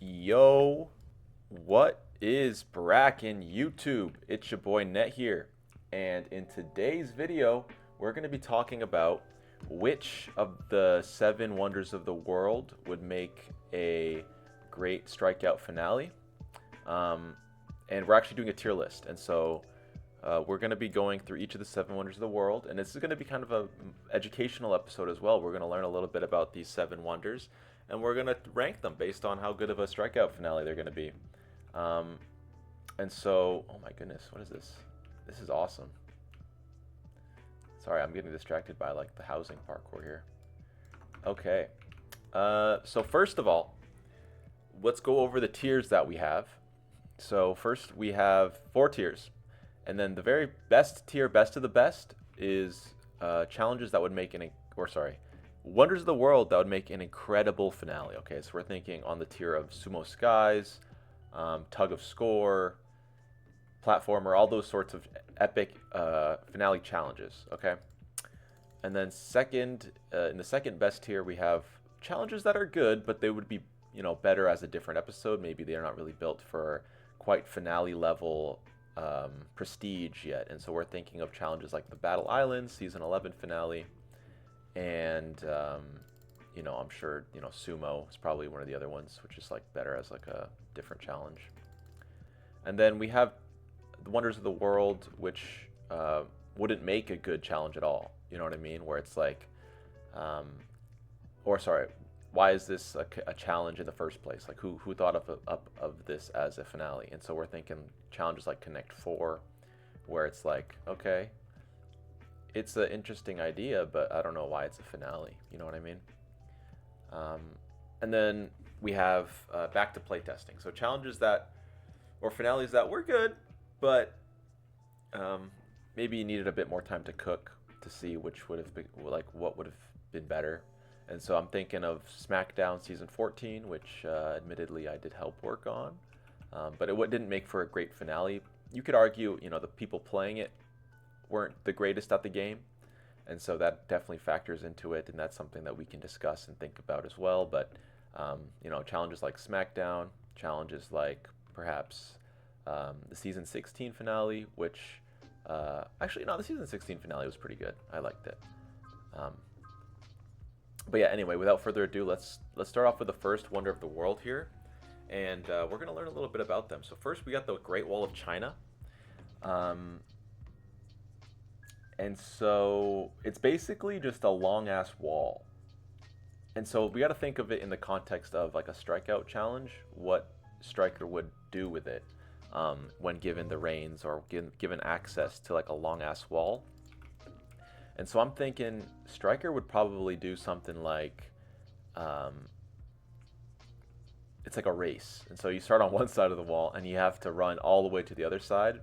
Yo, what is Bracken YouTube? It's your boy Net here. And in today's video, we're going to be talking about which of the seven wonders of the world would make a great strikeout finale. Um, and we're actually doing a tier list. And so we're going to be going through each of the seven wonders of the world. And this is going to be kind of a educational episode as well. We're going to learn a little bit about these seven wonders and we're gonna rank them based on how good of a strikeout finale they're gonna be. Um, and so, oh my goodness, what is this? This is awesome. Sorry, I'm getting distracted by like the housing parkour here. Okay, so first of all, let's go over the tiers that we have. So first we have four tiers, and then the very best tier, best of the best, is challenges that would make Wonders of the World that would make an incredible finale. Okay, so we're thinking on the tier of Sumo Skies, Tug of Score, Platformer, all those sorts of epic finale challenges. Okay, and then second, in the second best tier, we have challenges that are good, but they would be better as a different episode. Maybe they are not really built for quite finale level prestige yet, and so we're thinking of challenges like the Battle Island season 11 finale and I'm sure sumo is probably one of the other ones, which is like better as like a different challenge. And then we have the Wonders of the World, which wouldn't make a good challenge at all. You know what I mean? Where it's like, or sorry, why is this a challenge in the first place? Like who thought of this as a finale? And so we're thinking challenges like Connect Four, where it's like, okay, it's an interesting idea, but I don't know why it's a finale. You know what I mean? And then we have back to playtesting. So challenges that, or finales that were good, but maybe you needed a bit more time to cook to see which would have been, like, what would have been better. And so I'm thinking of SmackDown season 14, which admittedly I did help work on, but it didn't make for a great finale. You could argue, the people playing it weren't the greatest at the game, and so that definitely factors into it, and that's something that we can discuss and think about as well. But challenges like SmackDown, challenges like perhaps the season 16 finale, which actually no, the season 16 finale was pretty good. I liked it. But yeah, anyway, without further ado, let's start off with the first wonder of the world here, and we're gonna learn a little bit about them. So first, we got the Great Wall of China. And so it's basically just a long ass wall. And so we got to think of it in the context of like a strikeout challenge, what striker would do with it when given the reins or given access to like a long ass wall. And so I'm thinking striker would probably do something like it's like a race. And so you start on one side of the wall and you have to run all the way to the other side.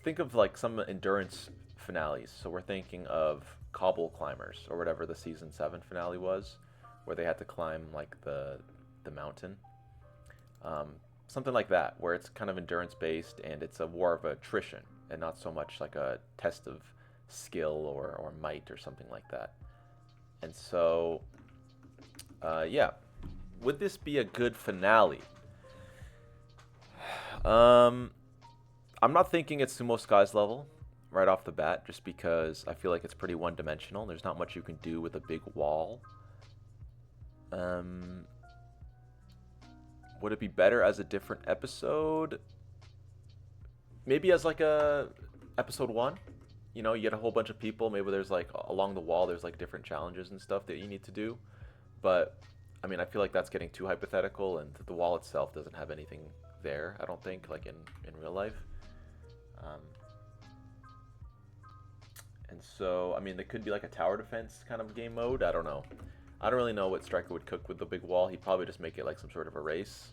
Think of like some endurance finales. So we're thinking of Cobble Climbers or whatever the season 7 finale was, where they had to climb like the mountain. Something like that, where it's kind of endurance based and it's a war of attrition and not so much like a test of skill or might or something like that. And so, yeah, would this be a good finale? I'm not thinking it's Sumo Sky's level right off the bat, just because I feel like it's pretty one-dimensional. There's not much you can do with a big wall. Would it be better as a different episode? Maybe as like a episode 1. You get a whole bunch of people. Maybe there's like along the wall, there's like different challenges and stuff that you need to do. But I mean, I feel like that's getting too hypothetical, and the wall itself doesn't have anything there. I don't think, like in real life. Um, and so, I mean, there could be like a tower defense kind of game mode. I don't know. I don't really know what Striker would cook with the big wall. He'd probably just make it like some sort of a race.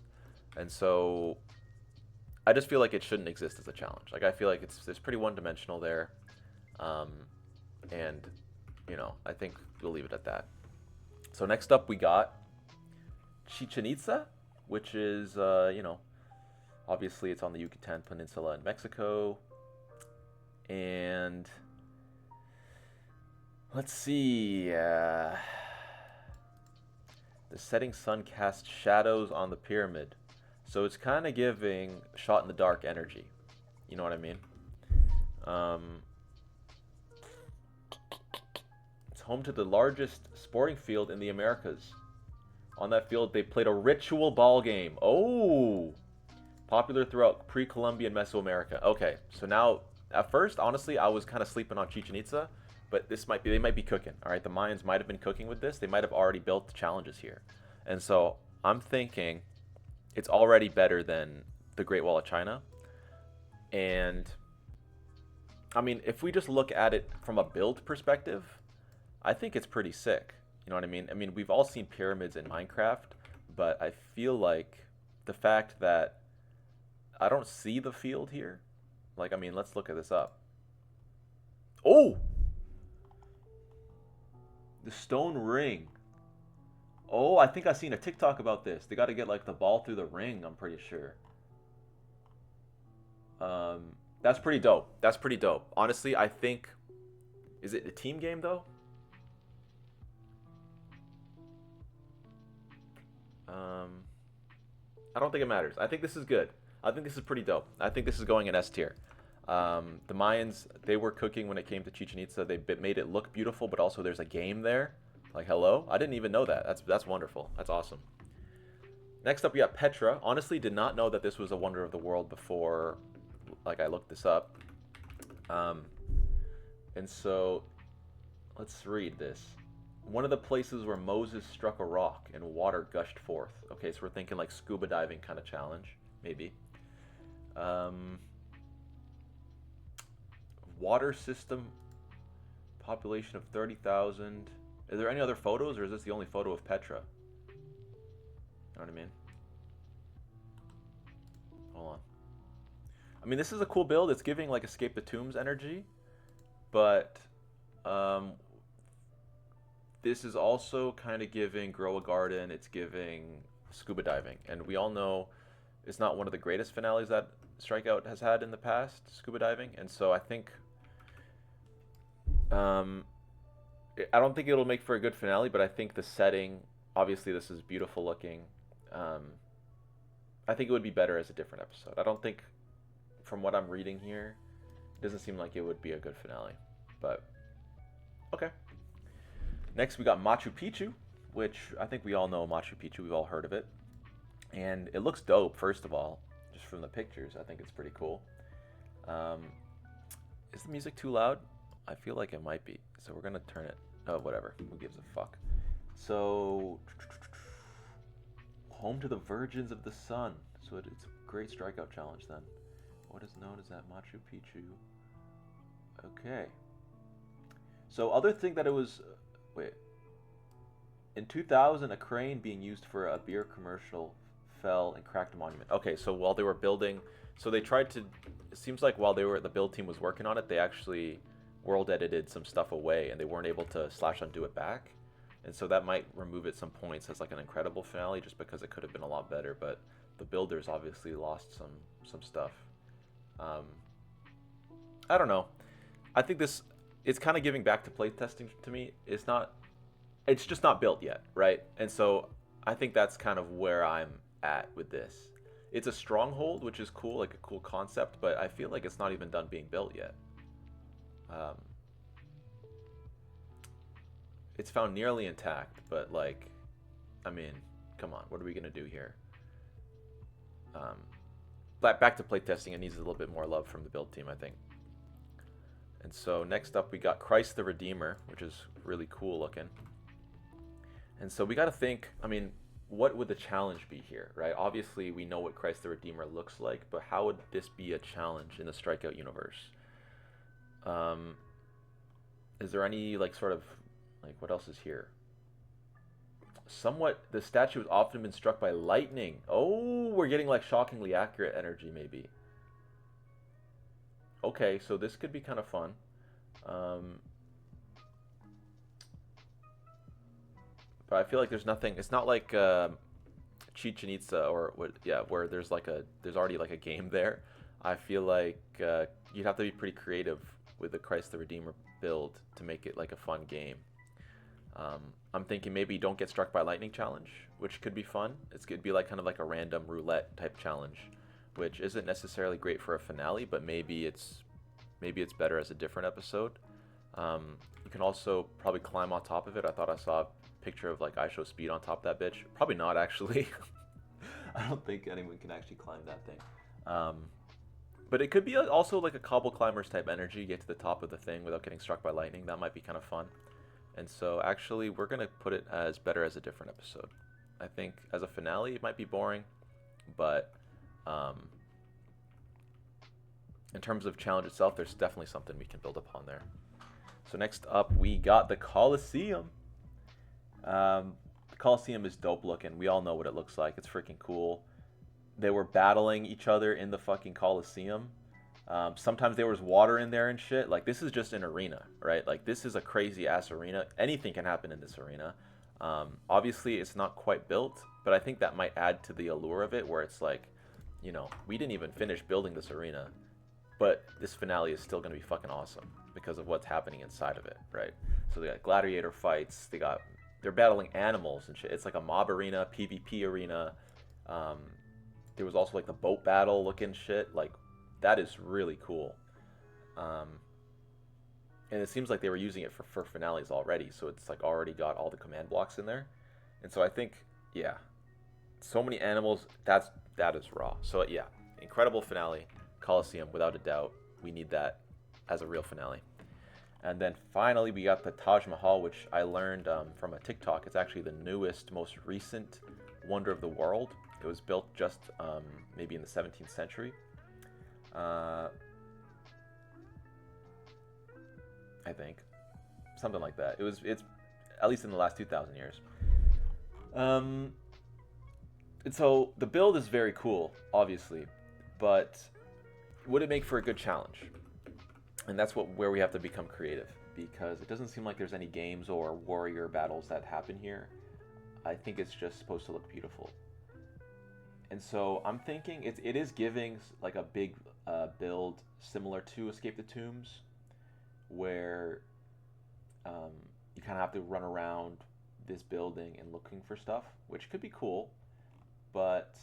And so, I just feel like it shouldn't exist as a challenge. Like, I feel like it's pretty one-dimensional there. And, I think we'll leave it at that. So next up we got Chichen Itza, which is, obviously it's on the Yucatan Peninsula in Mexico. And let's see. The setting sun casts shadows on the pyramid. So it's kind of giving shot in the dark energy. You know what I mean? Um, it's home to the largest sporting field in the Americas. On that field, they played a ritual ball game. Oh! Popular throughout pre-Columbian Mesoamerica. Okay, so now, at first, honestly, I was kind of sleeping on Chichen Itza, but they might be cooking. All right, the Mayans might have been cooking with this. They might have already built the challenges here, and so I'm thinking it's already better than the Great Wall of China. And I mean, if we just look at it from a build perspective, I think it's pretty sick. You know what I mean? I mean, we've all seen pyramids in Minecraft, but I feel like the fact that I don't see the field here. Like, I mean, let's look at this up. Oh! The stone ring. Oh, I think I've seen a TikTok about this. They got to get, like, the ball through the ring, I'm pretty sure. That's pretty dope. That's pretty dope. Honestly, I think... Is it a team game, though? I don't think it matters. I think this is good. I think this is pretty dope. I think this is going in S tier. The Mayans, they were cooking when it came to Chichen Itza. They made it look beautiful, but also there's a game there. Like, hello? I didn't even know that. That's wonderful. That's awesome. Next up, we got Petra. Honestly, did not know that this was a wonder of the world before, like, I looked this up. And so, let's read this. One of the places where Moses struck a rock and water gushed forth. Okay, so we're thinking like scuba diving kind of challenge, maybe. Water system, population of 30,000. Are there any other photos, or is this the only photo of Petra? You know what I mean? Hold on. I mean, this is a cool build. It's giving like Escape the Tombs energy, but this is also kind of giving Grow a Garden. It's giving scuba diving, and we all know it's not one of the greatest finales that Strikeout has had in the past, scuba diving, and so I think I don't think it'll make for a good finale, but I think the setting, obviously this is beautiful looking. I think it would be better as a different episode. I don't think, from what I'm reading here, it doesn't seem like it would be a good finale, but okay. Next, we got Machu Picchu, which I think we all know Machu Picchu. We've all heard of it. And it looks dope, first of all, just from the pictures. I think it's pretty cool. Is the music too loud? I feel like it might be. So we're going to turn it. Oh, whatever. Who gives a fuck? So, home to the Virgins of the Sun. So it's a great strikeout challenge then. What is known as that Machu Picchu? Okay. So other thing that it was... Wait. In 2000, a crane being used for a beer commercial fell and cracked a monument. Okay, so while they were building... So they tried to... It seems like while the build team was working on it, they actually world edited some stuff away, and they weren't able to slash undo it back. And so that might remove it some points as like an incredible finale, just because it could have been a lot better. But the builders obviously lost some stuff. I don't know. I think this... It's kind of giving back to playtesting to me. It's just not built yet, right? And so I think that's kind of where I'm at with this. It's a stronghold, which is cool, like a cool concept, but I feel like it's not even done being built yet. It's found nearly intact, but like, I mean, come on, what are we gonna do here? Back to playtesting, it needs a little bit more love from the build team, I think. And so next up we got Christ the Redeemer, which is really cool looking. And so we got to think, I mean, what would the challenge be here, right? Obviously we know what Christ the Redeemer looks like, but how would this be a challenge in the Strikeout universe? Is there any like sort of, like what else is here? Somewhat, the statue has often been struck by lightning. Oh, we're getting like shockingly accurate energy maybe. Okay, so this could be kind of fun. But I feel like there's nothing. It's not like Chichen Itza or what? Yeah, where there's already like a game there. I feel like you'd have to be pretty creative with the Christ the Redeemer build to make it like a fun game. I'm thinking maybe don't get struck by lightning challenge, which could be fun. It's could be like kind of like a random roulette type challenge, which isn't necessarily great for a finale, but maybe it's better as a different episode. You can also probably climb on top of it. I thought I saw a picture of like I Show Speed on top of that bitch. Probably not actually. I don't think anyone can actually climb that thing. Um, but it could be also like a cobble climbers type energy. Get to the top of the thing without getting struck by lightning. That might be kind of fun. And so actually, we're gonna put it as better as a different episode. I think as a finale, it might be boring, but um, in terms of challenge itself, there's definitely something we can build upon there. So next up, we got the Colosseum. The Colosseum is dope looking. We all know what it looks like. It's freaking cool. They were battling each other in the fucking Colosseum. Sometimes there was water in there and shit. Like, this is just an arena, right? Like, this is a crazy ass arena. Anything can happen in this arena. Obviously, it's not quite built, but I think that might add to the allure of it, where it's like, we didn't even finish building this arena, but this finale is still going to be fucking awesome because of what's happening inside of it, right? So they got gladiator fights. They're battling animals and shit. It's like a mob arena, PvP arena. There was also like the boat battle looking shit. Like, that is really cool. And it seems like they were using it for finales already, so it's like already got all the command blocks in there. And so I think, yeah, so many animals. That is raw. So yeah, incredible finale, Colosseum without a doubt. We need that as a real finale. And then finally, we got the Taj Mahal, which I learned from a TikTok. It's actually the newest, most recent wonder of the world. It was built just maybe in the 17th century. I think something like that. It's at least in the last 2,000 years. And so the build is very cool, obviously, but would it make for a good challenge? And that's where we have to become creative, because it doesn't seem like there's any games or warrior battles that happen here. I think it's just supposed to look beautiful. And so I'm thinking it is giving like a big build similar to Escape the Tombs, where you kind of have to run around this building and looking for stuff, which could be cool, but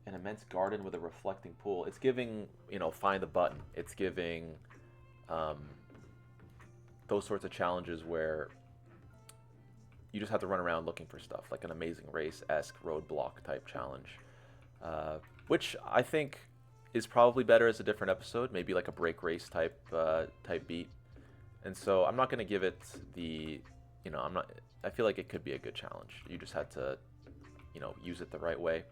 an immense garden with a reflecting pool. It's giving, find the button. It's giving those sorts of challenges where you just have to run around looking for stuff, like an Amazing Race-esque roadblock type challenge, which I think is probably better as a different episode, maybe like a break race type beat. And so I'm not going to give it I feel like it could be a good challenge. You just had to, use it the right way.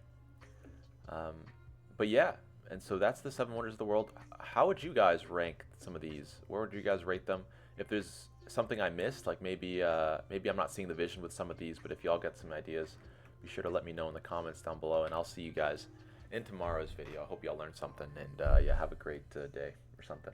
But yeah, and so that's the 7 Wonders of the World. How would you guys rank some of these? Where would you guys rate them? If there's something I missed, like maybe I'm not seeing the vision with some of these, but if y'all get some ideas, be sure to let me know in the comments down below, and I'll see you guys in tomorrow's video. I hope y'all learned something, and yeah, have a great day or something.